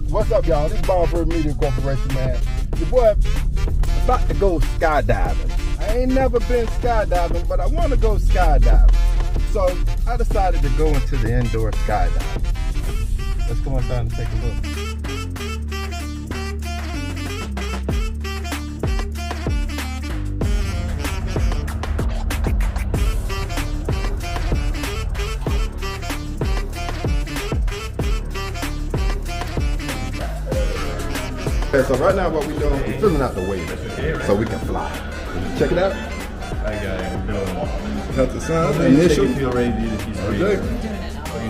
What's up, y'all? This is Floral Media Corporation, man. Your boy about to go skydiving. I ain't never been skydiving, but I want to go skydiving. So I decided to go into the indoor skydiving. Let's go inside and take a look. Okay, so right now what we're doing is filling out the waiver so we can fly. Check it out. I got it. Cut the sound, initial. If you're ready to do the piece Okay.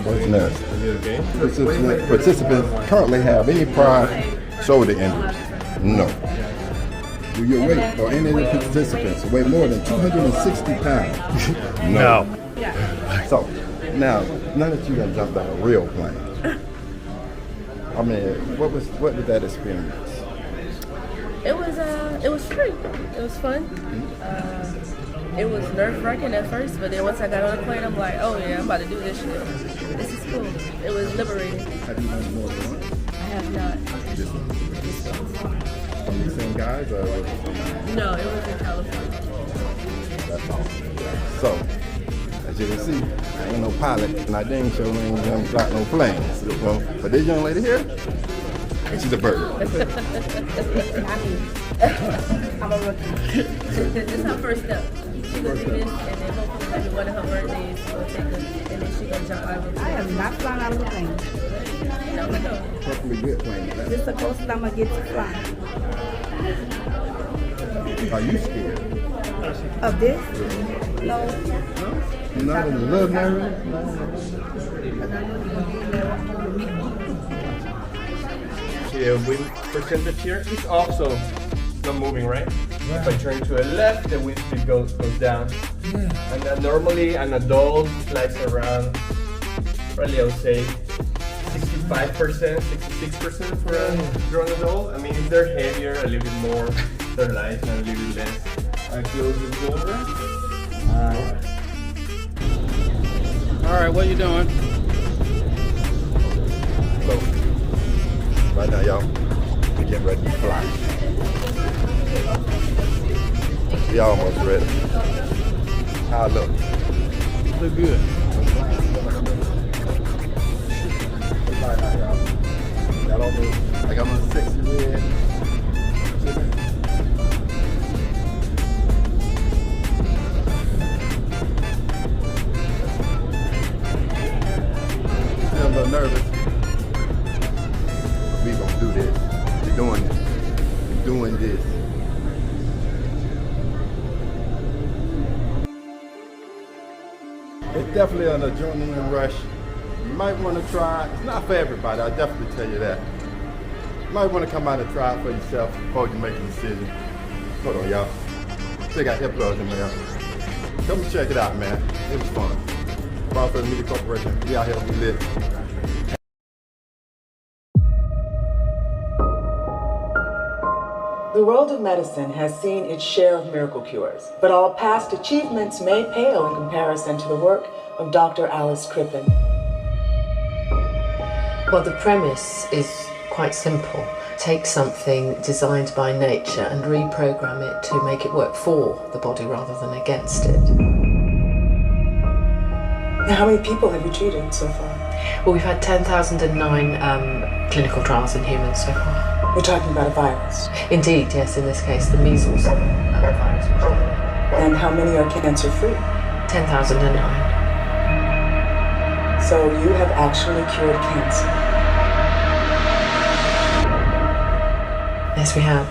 What's next? Is it okay? Participants currently have any prior shoulder injuries? No. Do your weight or any of the participants weigh more than 260 pounds? No. So, now, none of you done jumped out of a real plane. I mean, what was that experience? It was free. It was fun. It was nerve-wracking at first, but then once I got on the plane, I'm like, oh yeah, I'm about to do this shit. This is cool. It was liberating. Have you done more than once? I have not. Just from these same guys, or was it somebody? No, it was in California. That's awesome. So, as you can see, I ain't no pilot, and I dang sure ain't gonna fly no planes. Well, but this young lady here, she's a bird. I'm a rookie. This is her first step. She gonna do this, and then hopefully maybe one of her birthdays she'll take her, and then she gonna jump out of it. I am not flying out of a plane. No. Perfectly good plane. This is the closest I'm gonna get to flying. Are you scared? Of this? No. You're not a little nervous? Yeah, wind percentage here is also not moving, right? If I turn to the left, the wind speed goes down. Yeah. And then normally an adult flies around, probably I would say 65%, 66% for a grown adult. I mean, if they're heavier, a little bit more, they're light and a little bit less. I close the door. Alright, what are you doing? So, right now, y'all, we getting ready to fly. We almost ready. How I look? Look good. Got all this, I got my sexy red. Still a little nervous. We gonna do this. We're doing this. We're doing this. It's definitely an adrenaline rush. You might want to try it. It's not for everybody, I'll definitely tell you that. You might want to come out and try it for yourself before you make a decision. Hold on, y'all. They got earplugs in there. Come and check it out, man. It was fun. Floral Media Corporation, we out here, we live. The world of medicine has seen its share of miracle cures, but all past achievements may pale in comparison to the work of Dr. Alice Crippen. Well, the premise is quite simple. Take something designed by nature and reprogram it to make it work for the body rather than against it. Now, how many people have you treated so far? Well, we've had 10,009 clinical trials in humans so far. We're talking about a virus. Indeed, yes, in this case, the measles virus. And how many are cancer-free? 10,009. So you have actually cured cancer. Yes, we have.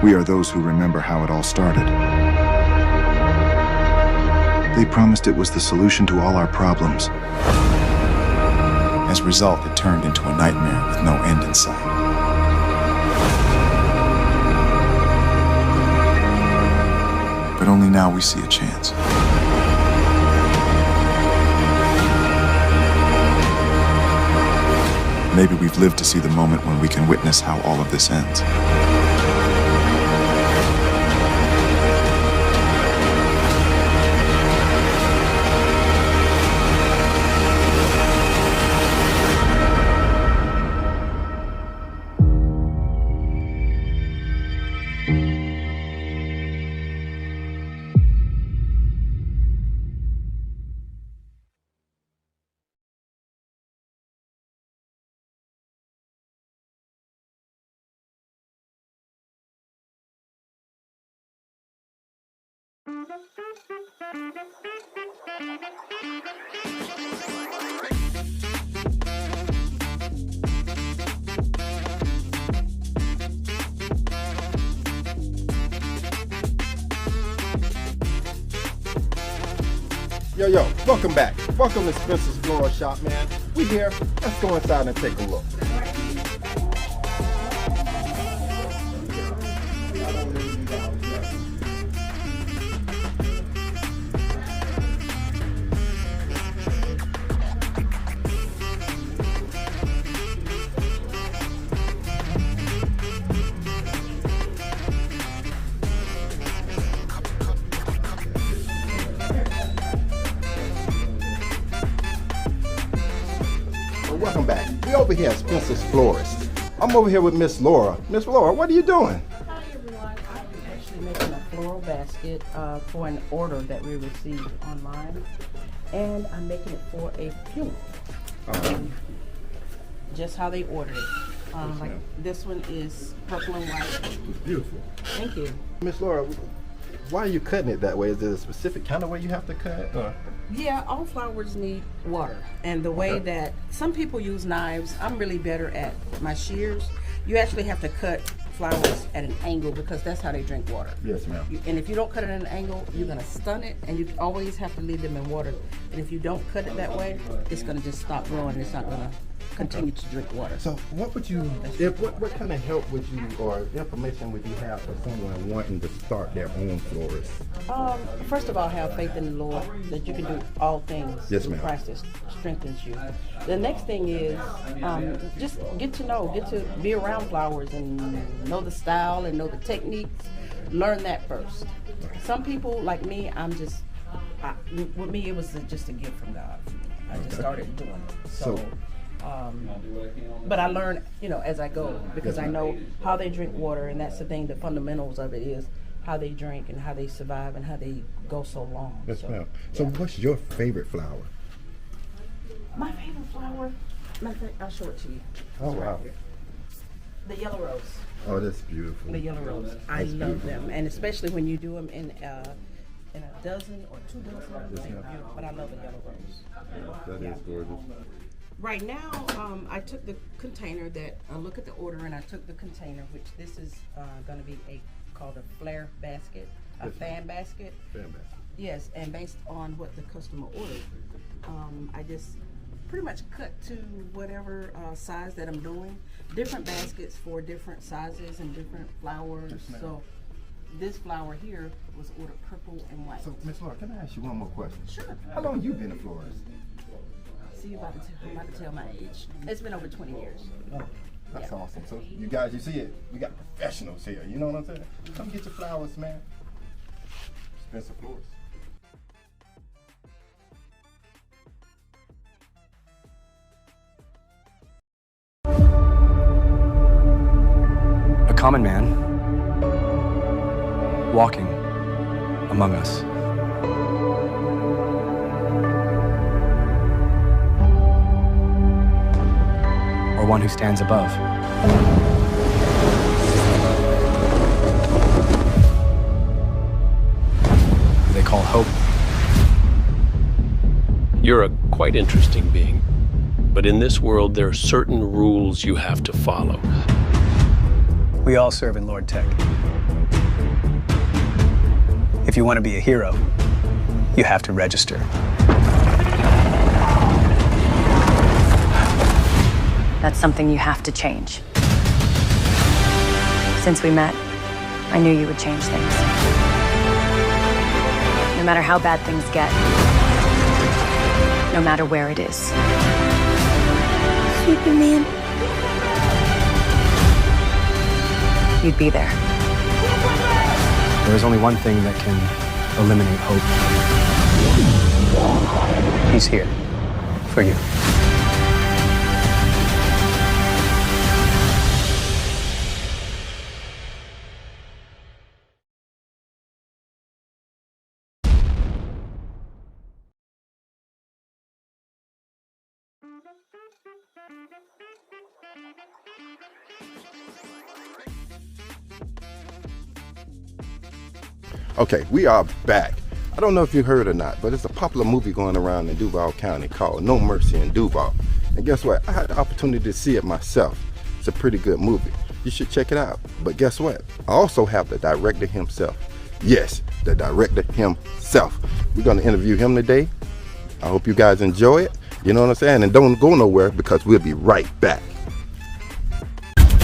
We are those who remember how it all started. They promised it was the solution to all our problems. As a result, it turned into a nightmare with no end in sight. But only now we see a chance. Maybe we've lived to see the moment when we can witness how all of this ends. Yo, welcome back. Welcome to Spencer's Floral Shop, man. We here. Let's go inside and take a look. Welcome back. We over here at Spencer's Florist. I'm over here with Miss Laura. Miss Laura, what are you doing? Hi everyone. I'm actually making a floral basket for an order that we received online, and I'm making it for a funeral. Just how they ordered it. Like this one is purple and white. It's beautiful. Thank you. Miss Laura, why are you cutting it that way? Is there a specific kind of way you have to cut? Yeah, all flowers need water, and the way that some people use knives, I'm really better at my shears. You actually have to cut flowers at an angle because that's how they drink water. Yes, ma'am. And if you don't cut it at an angle, you're gonna stun it, and you always have to leave them in water. And if you don't cut it that way, it's gonna just stop growing. It's not gonna continue to drink water. So what would you, what kind of help would you, or information would you have for someone wanting to start their own florist? First of all, have faith in the Lord that you can do all things through Christ that strengthens you. The next thing is just get to be around flowers and know the style and know the techniques. Learn that first. Some people like me, with me it was just a gift from God. I just started doing it. So but I learn, as I go, because I know how they drink water, and that's the thing. The fundamentals of it is how they drink and how they survive and how they go so long. Yes, ma'am. So what's your favorite flower? My favorite flower, I'll show it to you. Oh, wow. The yellow rose. Oh, that's beautiful. The yellow rose. I love them, and especially when you do them in a dozen or 2 dozen. They're beautiful, but I love the yellow rose. That is gorgeous. Right now, I took the container that, I look at the order, and I took the container, which this is going to be called a flare basket, a fan basket. Fan basket. Yes, and based on what the customer ordered, I just pretty much cut to whatever size that I'm doing. Different baskets for different sizes and different flowers. So this flower here was ordered purple and white. So, Miss Laura, can I ask you one more question? Sure. How long you been a florist? See, I'm about to tell my age. It's been over 20 years. Oh, that's awesome. So you guys, you see it? We got professionals here. You know what I'm saying? Come get your flowers, man. Spencer Florist. A common man walking among us. Or one who stands above. Who they call hope. You're a quite interesting being, but in this world there are certain rules you have to follow. We all serve in Lord Tech. If you want to be a hero, you have to register. That's something you have to change. Since we met, I knew you would change things. No matter how bad things get, no matter where it is. Superman. you'd be there. There is only one thing that can eliminate hope. He's here for you. Okay, we are back. I don't know if you heard or not, but it's a popular movie going around in Duval County called No Mercy in Duval. And guess what? I had the opportunity to see it myself. It's a pretty good movie. You should check it out. But guess what? I also have the director himself. Yes, the director himself. We're going to interview him today. I hope you guys enjoy it. You know what I'm saying? And don't go nowhere because we'll be right back.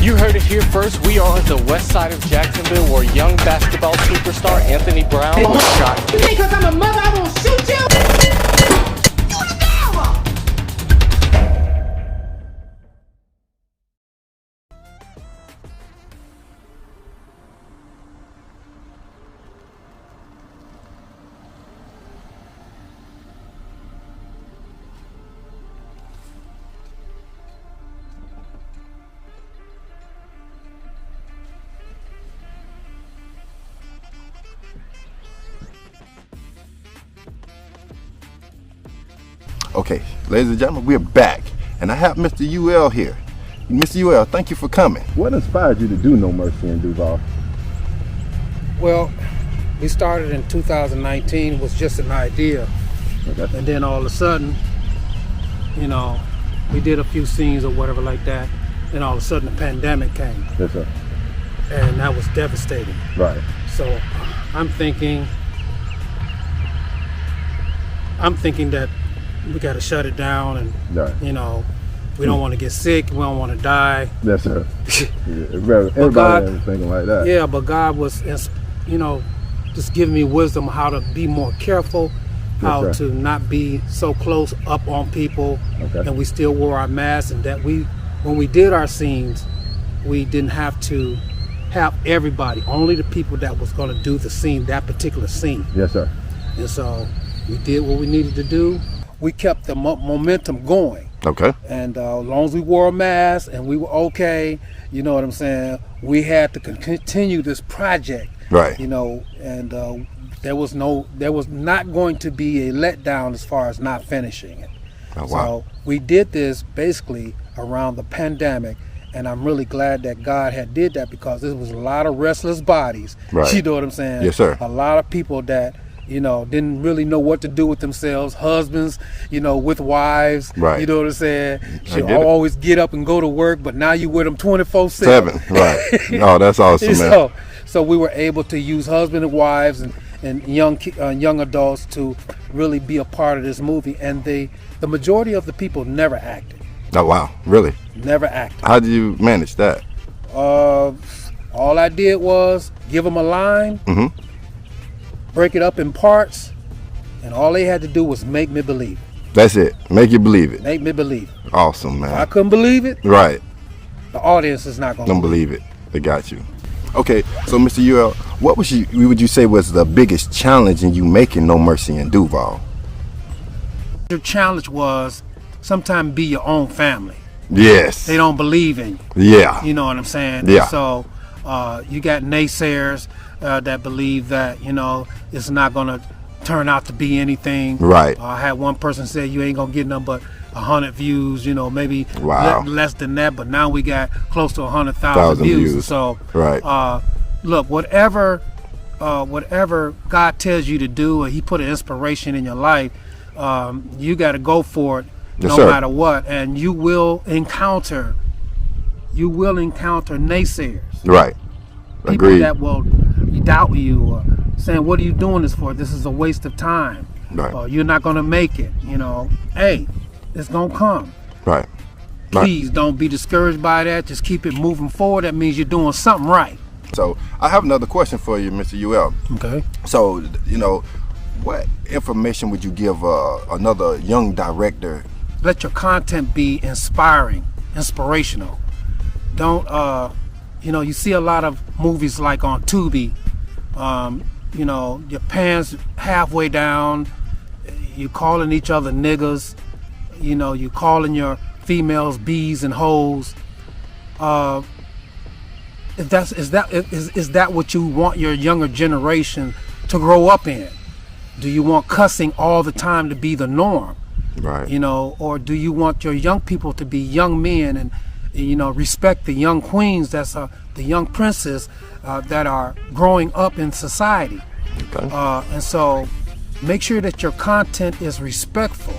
You heard it here first. We are on the west side of Jacksonville where young basketball superstar Anthony Brown was shot. You think because I'm a mother I won't shoot you? You a devil! Okay, ladies and gentlemen, we're back. And I have Mr. UL here. Mr. UL, thank you for coming. What inspired you to do No Mercy in Duval? Well, we started in 2019, was just an idea. Okay. And then all of a sudden, you know, we did a few scenes or whatever like that. Then all of a sudden the pandemic came. Yes, sir. And that was devastating. Right. So I'm thinking that we got to shut it down, and right. You know, we don't want to get sick, we don't want to die. Yes, sir. Everybody was thinking like that. Yeah, but God was, you know, just giving me wisdom how to be more careful, how to not be so close up on people, and we still wore our masks, and that when we did our scenes, we didn't have to have everybody, only the people that was going to do the scene, that particular scene. Yes, sir. And so we did what we needed to do. We kept the momentum going. Okay. And as long as we wore a mask and we were okay, you know what I'm saying, we had to continue this project. Right. You know, and there was not going to be a letdown as far as not finishing it. Oh, wow. So we did this basically around the pandemic, and I'm really glad that God had did that, because there was a lot of restless bodies. Right. You know what I'm saying? Yes, sir. A lot of people that, you know, didn't really know what to do with themselves. Husbands, you know, with wives. Right. You know what I'm saying? Should always get up and go to work, but now you with them 24/7. Right. Oh, that's awesome, man. So we were able to use husband and wives and young adults to really be a part of this movie. And the majority of the people never acted. Oh, wow. Really? Never acted. How did you manage that? All I did was give them a line. Mm-hmm. Break it up in parts, and all they had to do was make me believe it. That's it. Make you believe it. Make me believe it. Awesome, man. If I couldn't believe it. Right. The audience is not going to believe it. They got you. Okay, so Mr. UL, what would you say was the biggest challenge in you making No Mercy in Duval? The challenge was sometimes be your own family. Yes. They don't believe in you. Yeah. You know what I'm saying? Yeah. So you got naysayers that believe that, you know, it's not going to turn out to be anything. Right. I had one person say you ain't going to get nothing but 100 views, you know, maybe less than that, but now we got close to 100,000 views. So, right. Look, whatever God tells you to do, or He put an inspiration in your life, you got to go for it, no matter what, and you will encounter naysayers. Right. People Agreed. that will doubt you, or saying, "What are you doing this for? This is a waste of time. Right. Or you're not going to make it." You know, hey, it's going to come. Right. Please don't be discouraged by that. Just keep it moving forward. That means you're doing something right. So I have another question for you, Mr. UL. Okay. So, you know, what information would you give another young director? Let your content be inspiring, inspirational. Don't You know, you see a lot of movies like on Tubi. You know, your pants halfway down, you calling each other niggas, you know, you calling your females bees and hoes. Is that what you want your younger generation to grow up in? Do you want cussing all the time to be the norm? Right. You know, or do you want your young people to be young men and, you know, respect the young queens, that's the young princes that are growing up in society? Okay. And so make sure that your content is respectful.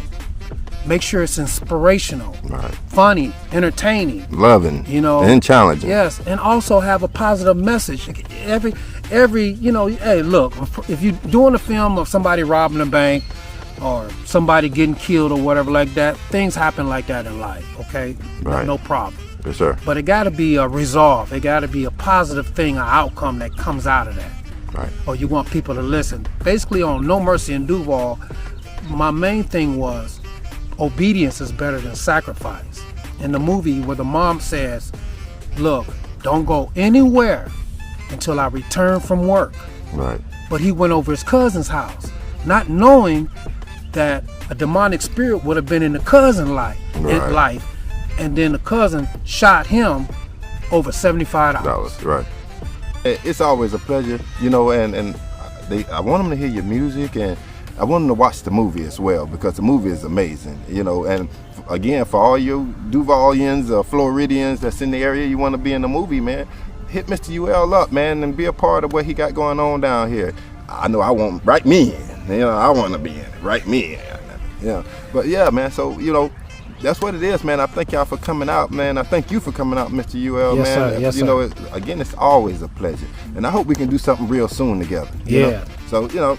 Make sure it's inspirational, right, funny, entertaining, loving, you know, and challenging. Yes, and also have a positive message. Every you know, hey, look, if you're doing a film of somebody robbing a bank or somebody getting killed or whatever like that, things happen like that in life, okay? Right. No problem. Yes, sir. But it got to be a resolve. It got to be a positive thing, an outcome that comes out of that. Right. Or you want people to listen. Basically on No Mercy in Duval, my main thing was obedience is better than sacrifice. In the movie where the mom says, look, don't go anywhere until I return from work. Right. But he went over his cousin's house, not knowing that a demonic spirit would have been in the cousin's life, and then the cousin shot him over $75. Right. It's always a pleasure, you know, and I want them to hear your music, and I want them to watch the movie as well, because the movie is amazing, you know. And again, for all you Duvalians or Floridians that's in the area, you want to be in the movie, man, hit Mr. UL up, man, and be a part of what he got going on down here. I know I want, write me in, you know, I want to be in it, write me in, you know. But yeah, man, so, you know, that's what it is, man. I thank y'all for coming out, man. I thank you for coming out, Mr. UL, yes, man. Sir. Yes, you know, again, it's always a pleasure. And I hope we can do something real soon together. You know? So, you know,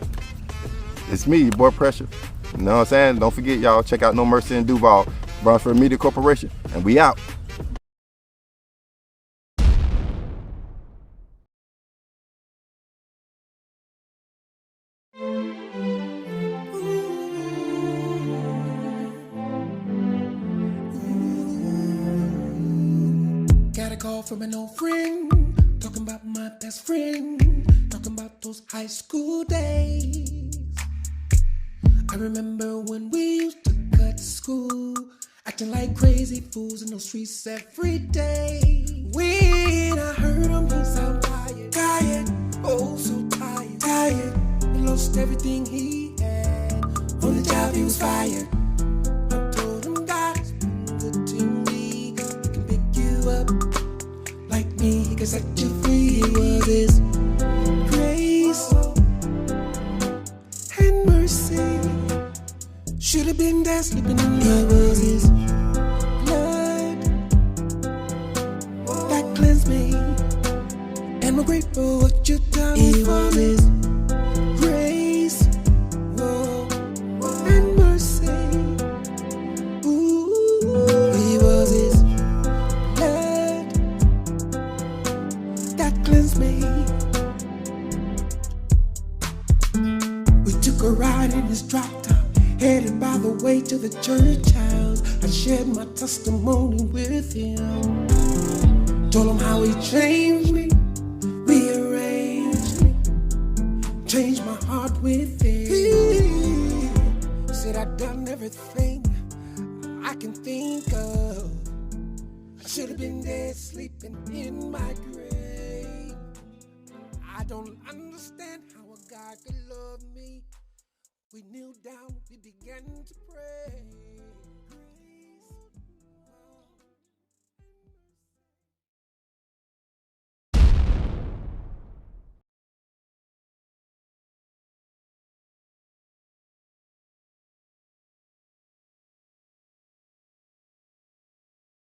it's me, your boy Pressure. You know what I'm saying? Don't forget, y'all, check out No Mercy in Duval, Brownsford Media Corporation, and we out. Got a call from an old friend, talking about my best friend, talking about those high school days. I remember when we used to cut to school, acting like crazy fools in those streets every day. When I heard him, he sounded tired, oh so tired. He lost everything he had, on the job he was fired. I told him God's been good to me, he can pick you up like me, he can set you free. It was his grace and mercy. Should have been there sleeping in me. It was his blood that cleansed me, and I'm grateful what you done. It was his grace and mercy. Ooh, it was his blood that cleansed me. We took a ride in his drop top, headed by the way to the church house. I shared my testimony with him, told him how he changed me, rearranged me, changed my heart within. He said I'd done everything I can think of. I should have been dead sleeping in my grave. I don't understand how a God could love me. We kneeled down, we began to pray.